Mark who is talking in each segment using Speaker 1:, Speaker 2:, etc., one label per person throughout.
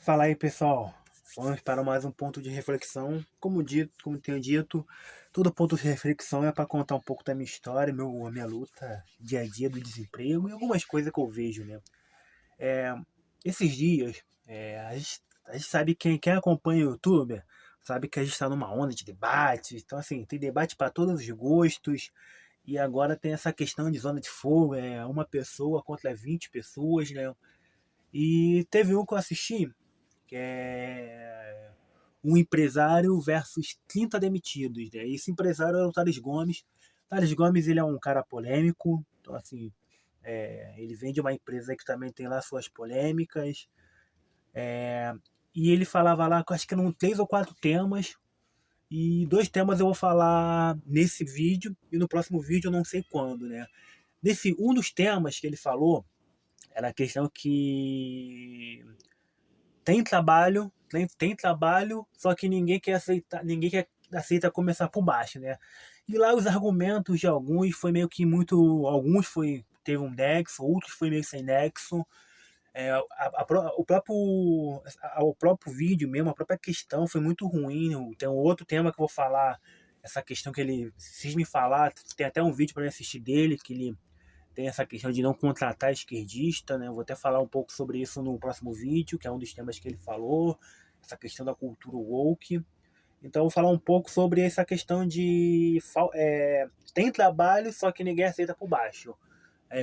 Speaker 1: Fala aí, pessoal. Vamos para mais um ponto de reflexão. Como tenho dito, todo ponto de reflexão é para contar um pouco da minha história, a minha luta dia a dia do desemprego e algumas coisas que eu vejo, né? É, esses dias, a gente sabe quem acompanha o YouTube, sabe que a gente está numa onda de debate. Então, assim, tem debate para todos os gostos. E agora tem essa questão de zona de fogo, uma pessoa contra 20 pessoas, né? E teve um que eu assisti que é um empresário versus 30 demitidos. Né? Esse empresário é o Thales Gomes. Thales Gomes ele é um cara polêmico, então assim, ele vem de uma empresa que também tem lá suas polêmicas. E ele falava lá, acho que eram 3 ou 4 temas, e 2 temas eu vou falar nesse vídeo, e no próximo vídeo eu não sei quando, né? Um dos temas que ele falou era a questão que tem trabalho, só que ninguém quer aceita começar por baixo, né? E lá os argumentos de alguns foi meio que muito, alguns foi teve um nexo, outros foi meio sem nexo. O próprio vídeo mesmo, a própria questão foi muito ruim. Tem um outro tema que eu vou falar, essa questão que ele cisma em falar, tem até um vídeo para assistir dele, que ele tem essa questão de não contratar esquerdista, né? Eu vou até falar um pouco sobre isso no próximo vídeo, que é um dos temas que ele falou, essa questão da cultura woke. Então, eu vou falar um pouco sobre essa questão de tem trabalho, só que ninguém aceita por baixo.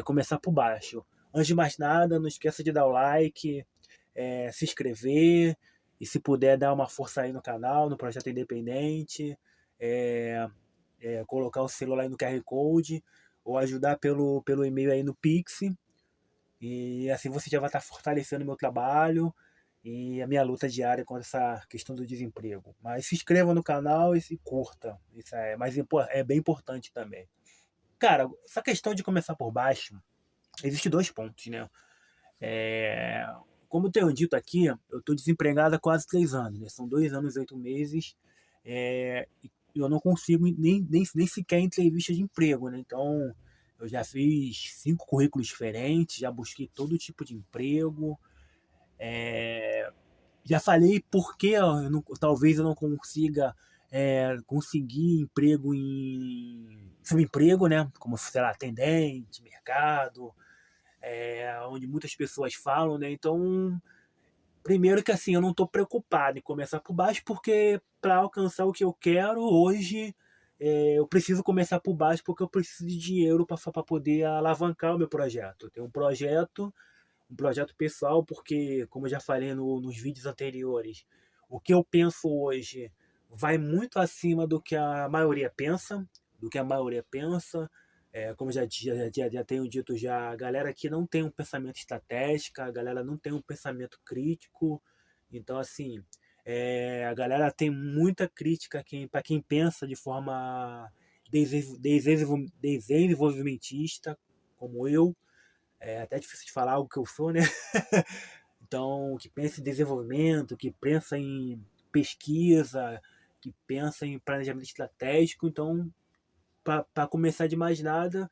Speaker 1: Começar por baixo. Antes de mais nada, não esqueça de dar o like, se inscrever e se puder dar uma força aí no canal, no Projeto Independente, é, colocar o celular aí no QR Code ou ajudar pelo e-mail aí no Pix. E assim você já vai estar fortalecendo o meu trabalho e a minha luta diária contra essa questão do desemprego. Mas se inscreva no canal e se curta. Isso é bem importante também. Cara, essa questão de começar por baixo, existe 2 pontos, né? É, Como eu tenho dito aqui, eu estou desempregado há quase 3 anos, né? São 2 anos e 8 meses. E eu não consigo nem sequer entrevista de emprego, né? Então, eu já fiz 5 currículos diferentes, já busquei todo tipo de emprego. Já falei por que talvez eu não consiga conseguir emprego em subemprego, né? Como, sei lá, atendente, mercado, onde muitas pessoas falam, né? Então, primeiro que assim, eu não estou preocupado em começar por baixo, porque para alcançar o que eu quero hoje, eu preciso começar por baixo, porque eu preciso de dinheiro para poder alavancar o meu projeto. Eu tenho um projeto pessoal, porque, como eu já falei nos vídeos anteriores, o que eu penso hoje vai muito acima do que a maioria pensa. Como já tenho dito, já a galera aqui não tem um pensamento estratégico, a galera não tem um pensamento crítico. Então, assim, a galera tem muita crítica para quem pensa de forma desenvolvimentista, como eu. É até difícil de falar algo que eu sou, né? Então, que pensa em desenvolvimento, que pensa em pesquisa, que pensa em planejamento estratégico. Então, para começar de mais nada,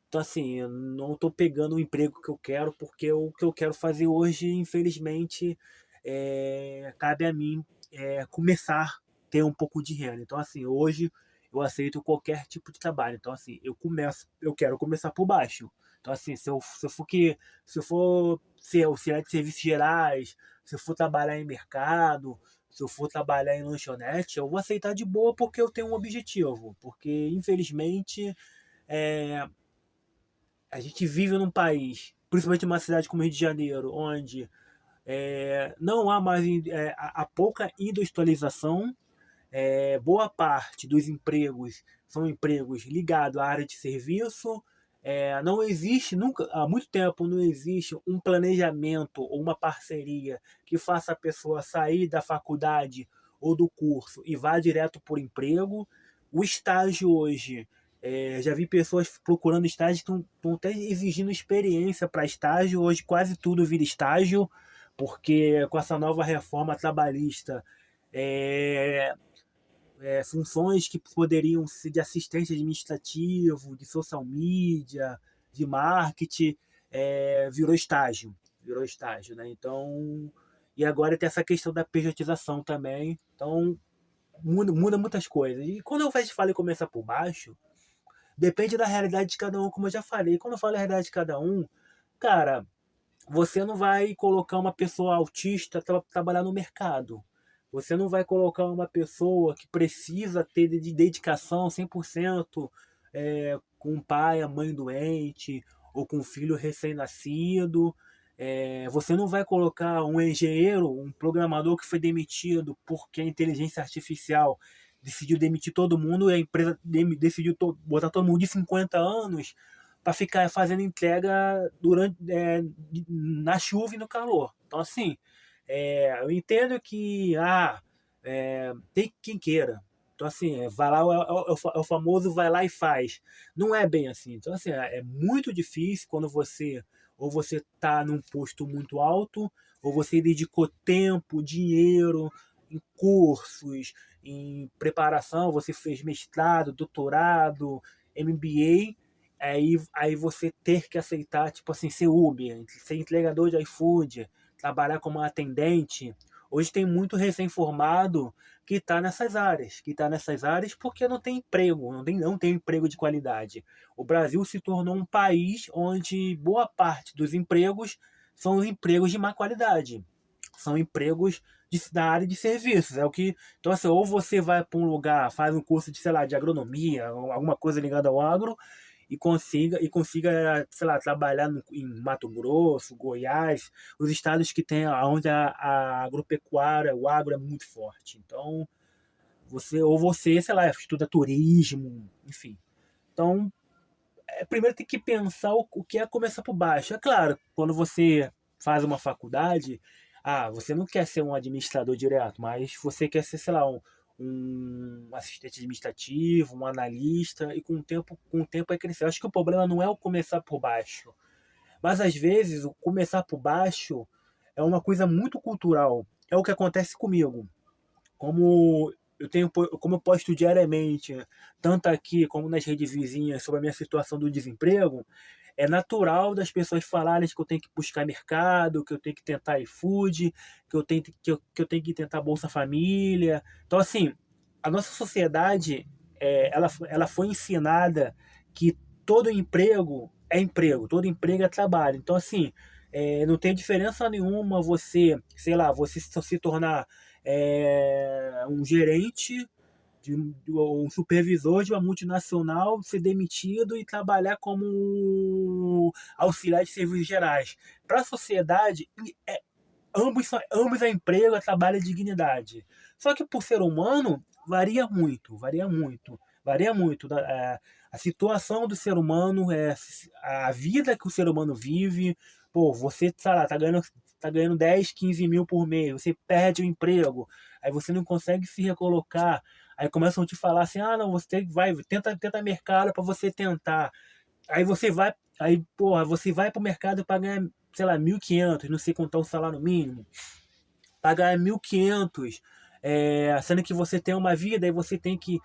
Speaker 1: então assim, eu não estou pegando o emprego que eu quero, porque o que eu quero fazer hoje, infelizmente, cabe a mim começar a ter um pouco de renda. Então, assim, hoje eu aceito qualquer tipo de trabalho. Então, assim, eu quero começar por baixo. Então, assim, se eu for ser auxiliar de serviços gerais, se eu for trabalhar em mercado, se eu for trabalhar em lanchonete, eu vou aceitar de boa porque eu tenho um objetivo. Porque, infelizmente, é, a gente vive num país, principalmente numa cidade como Rio de Janeiro, onde não há mais há pouca industrialização. Boa parte dos empregos são empregos ligados à área de serviço. Não existe, nunca, há muito tempo não existe um planejamento ou uma parceria que faça a pessoa sair da faculdade ou do curso e vá direto por emprego. O estágio hoje, já vi pessoas procurando estágio que estão até exigindo experiência para estágio. Hoje quase tudo vira estágio, porque com essa nova reforma trabalhista, é, funções que poderiam ser de assistente administrativo, de social media, de marketing, virou estágio, né? Então, e agora tem essa questão da pejotização também. Então, muda muitas coisas. E quando eu falo em começar por baixo, depende da realidade de cada um, como eu já falei. Quando eu falo a realidade de cada um, cara, você não vai colocar uma pessoa autista para trabalhar no mercado. Você não vai colocar uma pessoa que precisa ter de dedicação 100%, com o pai, a mãe doente, ou com um filho recém-nascido. Você não vai colocar um engenheiro, um programador que foi demitido porque a inteligência artificial decidiu demitir todo mundo e a empresa decidiu botar todo mundo de 50 anos para ficar fazendo entrega na chuva e no calor. Então, assim, eu entendo que tem quem queira. Então, assim, vai lá, é o famoso vai lá e faz. Não é bem assim. Então, assim, é muito difícil quando você está num posto muito alto, ou você dedicou tempo, dinheiro em cursos, em preparação, você fez mestrado, doutorado, MBA, aí você ter que aceitar, tipo assim, ser Uber, ser entregador de iFood, trabalhar como atendente. Hoje tem muito recém-formado que está nessas áreas, porque não tem emprego, não tem emprego de qualidade. O Brasil se tornou um país onde boa parte dos empregos são empregos de má qualidade. São empregos da área de serviços. Então, assim, ou você vai para um lugar, faz um curso de, sei lá, de agronomia, ou alguma coisa ligada ao agro, e consiga, sei lá, trabalhar em Mato Grosso, Goiás, os estados que tem onde a agropecuária, o agro é muito forte. Então, você, sei lá, estuda turismo, enfim. Então, primeiro tem que pensar o que é começar por baixo. É claro, quando você faz uma faculdade, você não quer ser um administrador direto, mas você quer ser, sei lá, um assistente administrativo, um analista, e com o tempo vai crescer. Eu acho que o problema não é o começar por baixo, mas às vezes o começar por baixo é uma coisa muito cultural. É o que acontece comigo. Como eu posto diariamente, tanto aqui como nas redes vizinhas, sobre a minha situação do desemprego, é natural das pessoas falarem que eu tenho que buscar mercado, que eu tenho que tentar iFood, que eu tenho que tentar Bolsa Família. Então, assim, a nossa sociedade, ela foi ensinada que todo emprego, todo emprego é trabalho. Então, assim, não tem diferença nenhuma você, sei lá, você se tornar um gerente, um supervisor de uma multinacional, ser demitido e trabalhar como auxiliar de serviços gerais. Para a sociedade, ambos é emprego, é trabalho e dignidade. Só que por ser humano, varia muito, varia muito. Varia muito a situação do ser humano, a vida que o ser humano vive. Pô, você, sei lá, tá ganhando 10, 15 mil por mês, você perde o emprego, aí você não consegue se recolocar, aí começam a te falar assim, não, tenta mercado para você tentar. Aí você vai pro mercado para ganhar, sei lá, 1.500, não sei quanto é o salário mínimo, para ganhar 1.500, sendo que você tem uma vida, aí você tem que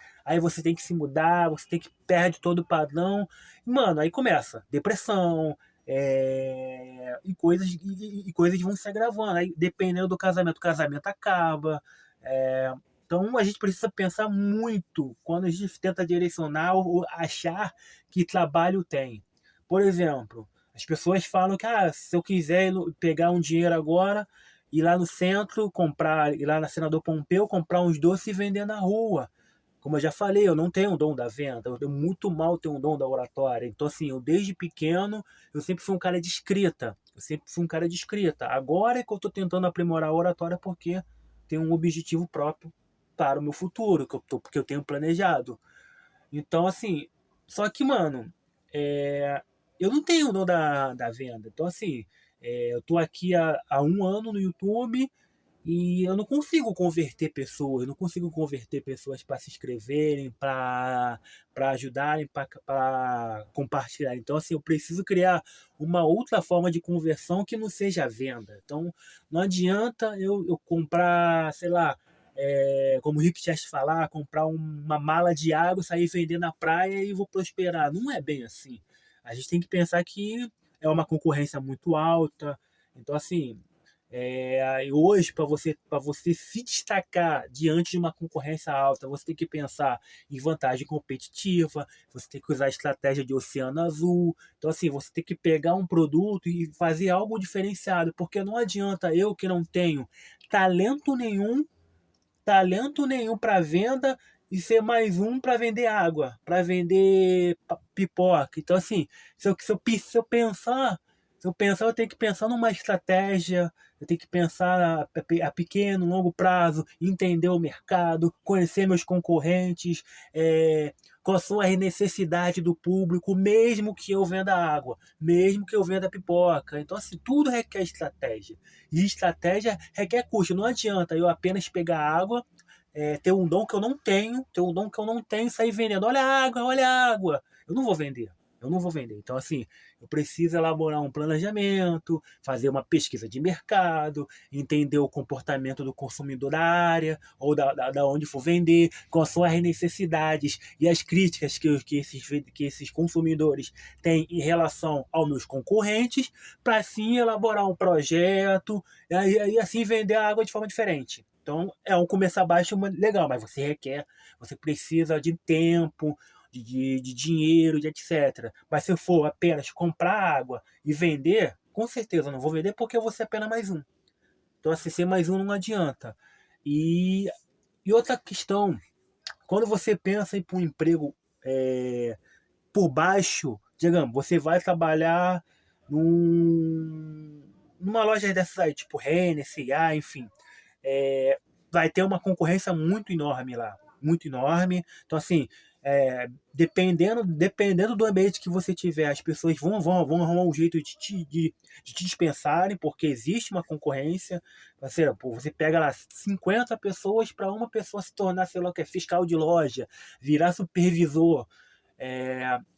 Speaker 1: se mudar, você tem que perde todo o padrão. Mano, aí começa depressão, e coisas vão se agravando. Aí, dependendo do casamento, o casamento acaba. Então a gente precisa pensar muito quando a gente tenta direcionar ou achar que trabalho tem. Por exemplo, as pessoas falam que se eu quiser pegar um dinheiro agora, ir lá no centro, ir lá na Senador Pompeu, comprar uns doces e vender na rua. Como eu já falei, eu não tenho o dom da venda, eu muito mal tenho o dom da oratória. Então, assim, eu desde pequeno, eu sempre fui um cara de escrita. Agora é que eu estou tentando aprimorar a oratória porque tenho um objetivo próprio para o meu futuro, porque eu tenho planejado. Então, assim, só que, mano, eu não tenho o dom da venda. Então, assim, eu tô aqui há um ano no YouTube e eu não consigo converter pessoas, para se inscreverem, para ajudarem, para compartilhar. Então, assim, eu preciso criar uma outra forma de conversão que não seja a venda. Então, não adianta eu comprar, sei lá, como o Rick Chester falar, comprar uma mala de água, sair vender na praia e vou prosperar. Não é bem assim. A gente tem que pensar que é uma concorrência muito alta. Então, assim, E hoje, para você se destacar diante de uma concorrência alta, você tem que pensar em vantagem competitiva, você tem que usar a estratégia de oceano azul. Então, assim, você tem que pegar um produto e fazer algo diferenciado, porque não adianta eu que não tenho talento nenhum, talento nenhum para venda e ser mais um para vender água, para vender pipoca. Então, assim, se eu pensar, eu tenho que pensar numa estratégia, eu tenho que pensar a pequeno, longo prazo, entender o mercado, conhecer meus concorrentes, quais são as necessidades do público, mesmo que eu venda água, mesmo que eu venda pipoca. Então, assim, tudo requer estratégia. E estratégia requer custo. Não adianta eu apenas pegar água, ter um dom que eu não tenho, e sair vendendo. Olha a água. Eu não vou vender. Eu não vou vender. Então, assim, eu preciso elaborar um planejamento, fazer uma pesquisa de mercado, entender o comportamento do consumidor da área ou da onde for vender, quais são as necessidades e as críticas que esses consumidores têm em relação aos meus concorrentes, para assim elaborar um projeto e assim vender a água de forma diferente. Então, é um começar baixo legal, mas você precisa de tempo, de dinheiro, de etc. Mas se eu for apenas comprar água e vender, com certeza eu não vou vender porque eu vou ser apenas mais um. Então, assim, ser mais um não adianta. E, e outra questão, quando você pensa em ir para um emprego por baixo, digamos, você vai trabalhar numa loja dessas aí, tipo Renner, C&A, enfim, vai ter uma concorrência muito enorme lá, muito enorme. Então, assim, dependendo do ambiente que você tiver, as pessoas vão arrumar um jeito de te dispensarem, porque existe uma concorrência. Você pega lá 50 pessoas para uma pessoa se tornar, sei lá o que, fiscal de loja, virar supervisor.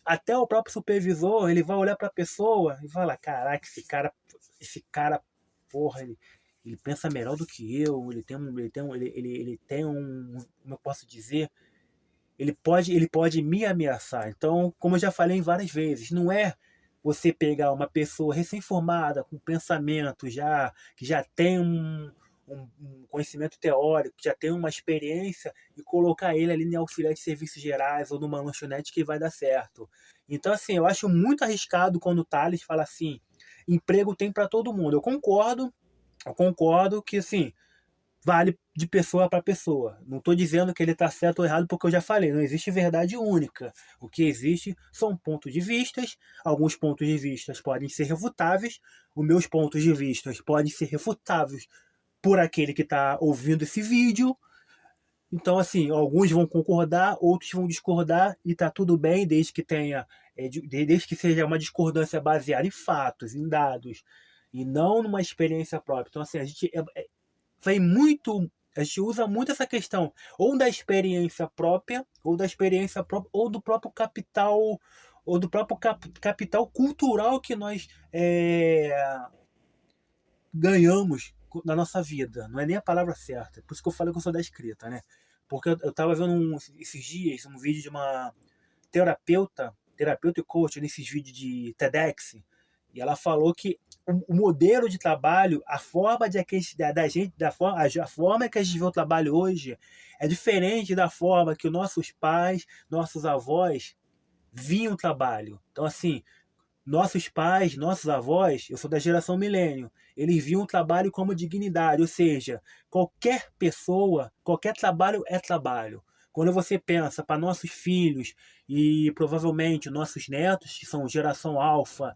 Speaker 1: Até o próprio supervisor, ele vai olhar para a pessoa e falar: caraca, esse cara, porra, ele pensa melhor do que eu, ele tem um, como eu posso dizer, ele pode me ameaçar. Então, como eu já falei várias vezes, não é você pegar uma pessoa recém-formada, com pensamento já, que já tem um conhecimento teórico, que já tem uma experiência, e colocar ele ali em auxiliar de serviços gerais ou numa lanchonete que vai dar certo. Então, assim, eu acho muito arriscado quando o Thales fala assim: emprego tem para todo mundo. Eu concordo que, assim, vale de pessoa para pessoa. Não estou dizendo que ele está certo ou errado, porque eu já falei, não existe verdade única. O que existe são pontos de vistas. Alguns pontos de vistas podem ser refutáveis. Os meus pontos de vistas podem ser refutáveis por aquele que está ouvindo esse vídeo. Então, assim, alguns vão concordar, outros vão discordar, e tá tudo bem, desde que tenha, desde que seja uma discordância baseada em fatos, em dados, e não numa experiência própria. Então, assim, vem muito, a gente usa muito essa questão ou da experiência própria, ou do próprio capital, capital cultural que nós ganhamos na nossa vida. Não é nem a palavra certa. Por isso que eu falei que eu sou da escrita, né? Porque eu tava vendo esses dias um vídeo de uma terapeuta e coach nesses vídeos de TEDx, e ela falou que o modelo de trabalho, a forma da gente, a forma que a gente vê o trabalho hoje é diferente da forma que os nossos pais, nossos avós viam o trabalho. Então, assim, nossos pais, nossos avós, eu sou da geração milênio, eles viam o trabalho como dignidade, ou seja, qualquer pessoa, qualquer trabalho é trabalho. Quando você pensa para nossos filhos e provavelmente nossos netos, que são geração alfa,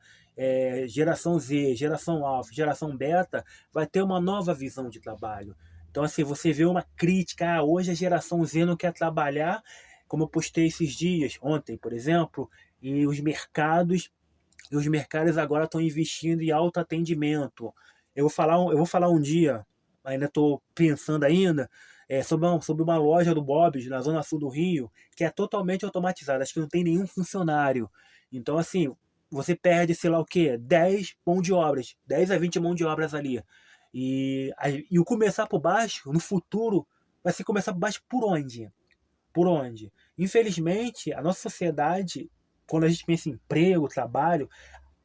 Speaker 1: geração Z, geração alfa, geração beta, vai ter uma nova visão de trabalho. Então, assim, você vê uma crítica: hoje a geração Z não quer trabalhar, como eu postei esses dias, ontem, por exemplo, e os mercados agora estão investindo em autoatendimento. Eu vou falar um dia, ainda estou pensando ainda, sobre uma loja do Bob's, na zona sul do Rio, que é totalmente automatizada. Acho que não tem nenhum funcionário. Então, assim, você perde, sei lá o quê, 10 mão de obras, 10 a 20 mão de obras ali. E o começar por baixo, no futuro, vai ser começar por baixo por onde? Por onde? Infelizmente, a nossa sociedade, quando a gente pensa em emprego, trabalho,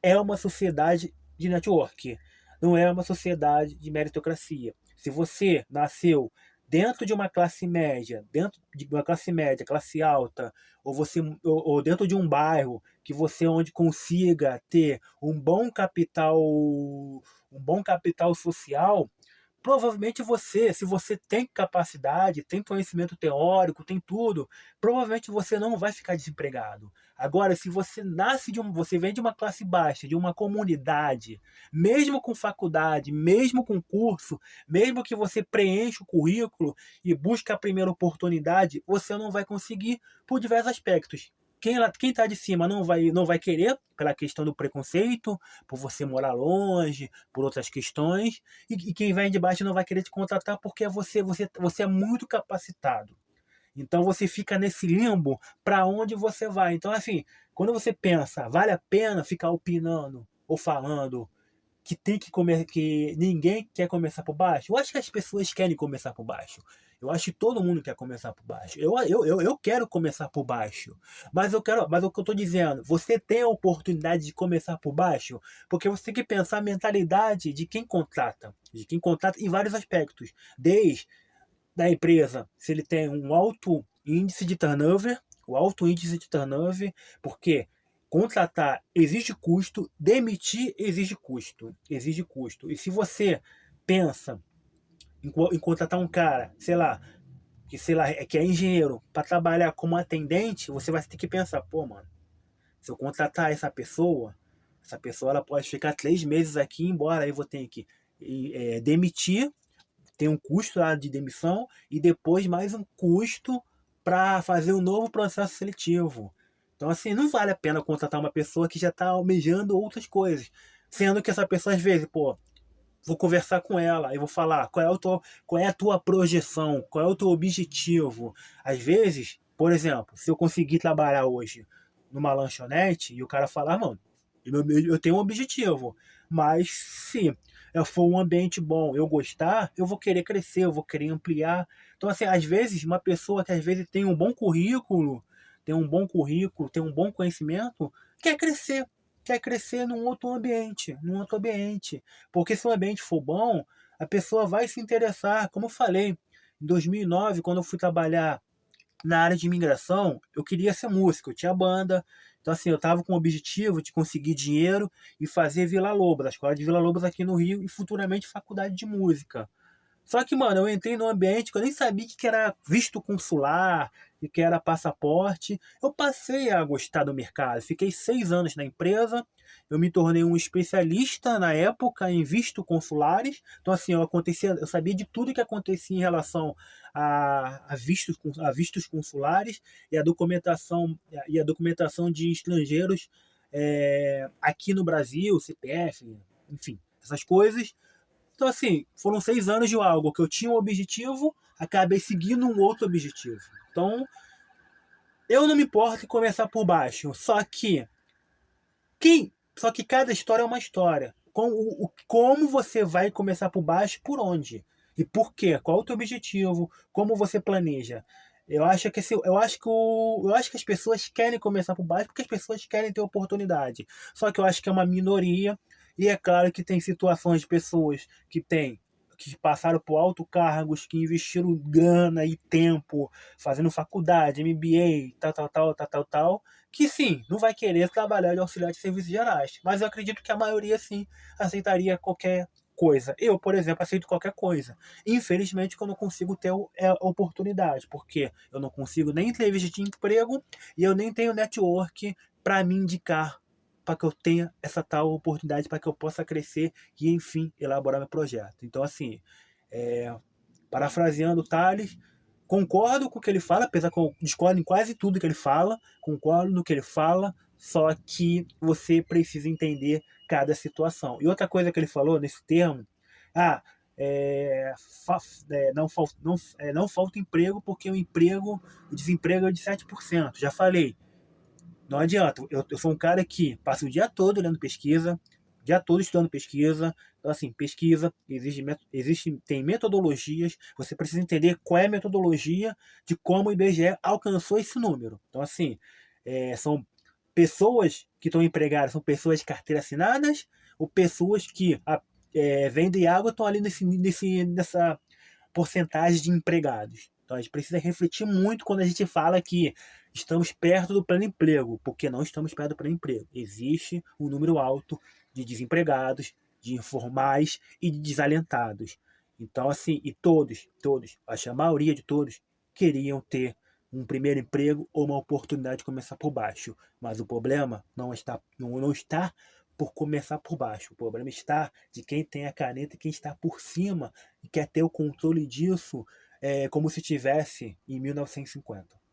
Speaker 1: é uma sociedade de network. não é uma sociedade de meritocracia. Se você nasceu dentro de uma classe média, classe alta, ou dentro de um bairro que você onde consiga ter um bom capital social, provavelmente você, se você tem capacidade, tem conhecimento teórico, tem tudo, provavelmente você não vai ficar desempregado. Agora, se você você vem de uma classe baixa, de uma comunidade, mesmo com faculdade, mesmo com curso, mesmo que você preencha o currículo e busque a primeira oportunidade, você não vai conseguir por diversos aspectos. Quem está de cima não vai querer, pela questão do preconceito, por você morar longe, por outras questões, e quem vem de baixo não vai querer te contratar porque você é muito capacitado. Então você fica nesse limbo para onde você vai. Então, assim, quando você pensa, vale a pena ficar opinando ou falando que tem que comer, que ninguém quer começar por baixo? Eu acho que as pessoas querem começar por baixo. Eu acho que todo mundo quer começar por baixo. Eu quero começar por baixo. Mas o que eu estou dizendo, você tem a oportunidade de começar por baixo, porque você tem que pensar a mentalidade de quem contrata em vários aspectos, desde da empresa, se ele tem um alto índice de turnover, o alto índice de turnover, porque contratar exige custo, demitir exige custo. E se você pensa em contratar um cara, sei lá, que é engenheiro para trabalhar como atendente, você vai ter que pensar, pô, mano, se eu contratar essa pessoa ela pode ficar 3 meses aqui e ir embora, aí eu vou ter que demitir, tem um custo lá de demissão e depois mais um custo para fazer um novo processo seletivo. Então, assim, não vale a pena contratar uma pessoa que já está almejando outras coisas. Sendo que essa pessoa, às vezes, pô, vou conversar com ela e vou falar qual é a tua projeção, qual é o teu objetivo. Às vezes, por exemplo, se eu conseguir trabalhar hoje numa lanchonete e o cara falar, mano, eu tenho um objetivo, mas se for um ambiente bom, eu gostar, eu vou querer crescer, eu vou querer ampliar. Então, assim, às vezes, uma pessoa que às vezes tem um bom conhecimento, quer crescer, quer crescer num outro ambiente. Porque se o ambiente for bom, a pessoa vai se interessar. Como eu falei, em 2009, quando eu fui trabalhar na área de imigração, eu queria ser músico, eu tinha banda. Então, assim, eu tava com o objetivo de conseguir dinheiro e fazer Vila Lobos, a escola de Vila Lobos aqui no Rio, e futuramente faculdade de música. Só que, mano, eu entrei num ambiente que eu nem sabia que era visto consular, e que era passaporte. Eu passei a gostar do mercado. Fiquei 6 anos na empresa. Eu me tornei um especialista na época em visto consulares. Então, assim, eu sabia de tudo que acontecia em relação a vistos consulares e a documentação de estrangeiros aqui no Brasil, CPF, enfim, essas coisas. Então, assim, foram 6 anos de algo que eu tinha um objetivo, acabei seguindo um outro objetivo. Então, eu não me importo em começar por baixo. Só que cada história é uma história. Como você vai começar por baixo, por onde? E por quê? Qual é o teu objetivo? Como você planeja? Eu acho que as pessoas querem começar por baixo porque as pessoas querem ter oportunidade. Só que eu acho que é uma minoria e é claro que tem situações de pessoas que passaram por altos cargos, que investiram grana e tempo fazendo faculdade, MBA, tal, que sim, não vai querer trabalhar de auxiliar de serviços gerais. Mas eu acredito que a maioria sim aceitaria qualquer coisa. Eu, por exemplo, aceito qualquer coisa. Infelizmente, que eu não consigo ter oportunidade, porque eu não consigo nem entrevista de emprego e eu nem tenho network para me indicar para que eu tenha essa tal oportunidade, para que eu possa crescer e, enfim, elaborar meu projeto. Então, assim, parafraseando o Thales, concordo com o que ele fala, apesar que eu discordo em quase tudo que ele fala, concordo no que ele fala, só que você precisa entender cada situação. E outra coisa que ele falou nesse termo, ah, é, fa, não falta emprego porque o desemprego é de 7%. Já falei, não adianta. Eu sou um cara que passa o dia todo lendo pesquisa, o dia todo estudando pesquisa. Então, assim, pesquisa, tem metodologias. Você precisa entender qual é a metodologia de como o IBGE alcançou esse número. Então, assim, são pessoas que estão empregadas, são pessoas de carteira assinadas ou pessoas que vendem água estão ali nessa porcentagem de empregados. Então a gente precisa refletir muito quando a gente fala que estamos perto do pleno emprego, porque não estamos perto do pleno emprego. Existe um número alto de desempregados, de informais e de desalentados. Então, assim, e todos, acho que a maioria de todos queriam ter um primeiro emprego ou uma oportunidade de começar por baixo. Mas o problema não está por começar por baixo. O problema está de quem tem a caneta e quem está por cima e quer ter o controle disso como se tivesse em 1950.